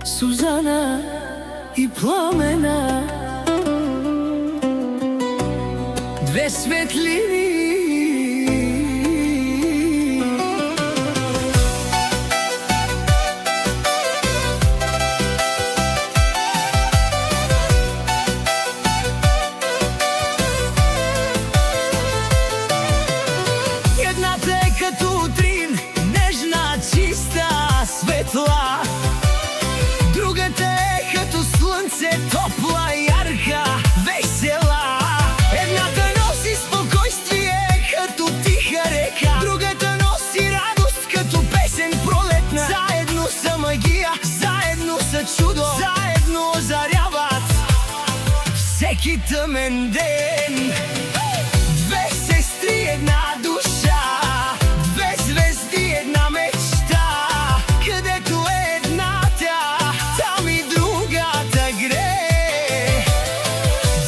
Сузана и Пламена, две светлини. Едната е като утрин, нежна, чиста, светла. Другата е като слънце, топла, ярка, весела. Едната носи спокойствие, като тиха река. Другата носи радост, като песен пролетна. Заедно са магия, заедно са чудо, заедно озаряват всеки тъмен ден. Две сестри, една душа, две звезди, една мечта. Където е едната, там и другата гре.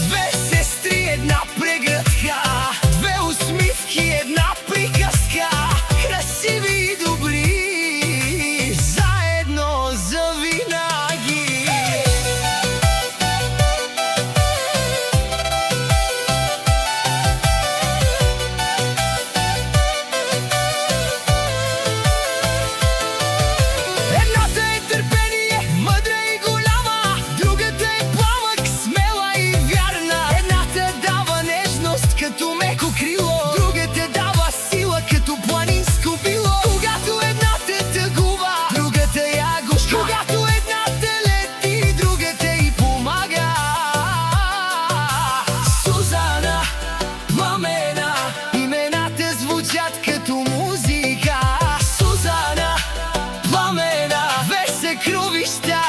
Две сестри, една прегръдка, две усмивки, една приказка. Красиви и добри, заедно завинаги. Едната е търпение, мъдра и голяма. Другата е пламък, смела и вярна. Едната дава нежност, като меко крило. Другата дава сила, като планинско било. Когато едната тъгува, другата я гушка. Когато едната лети, другата й помага. Сузана, Пламена, имената звучат като музика. Сузана, Пламена, две съкровища.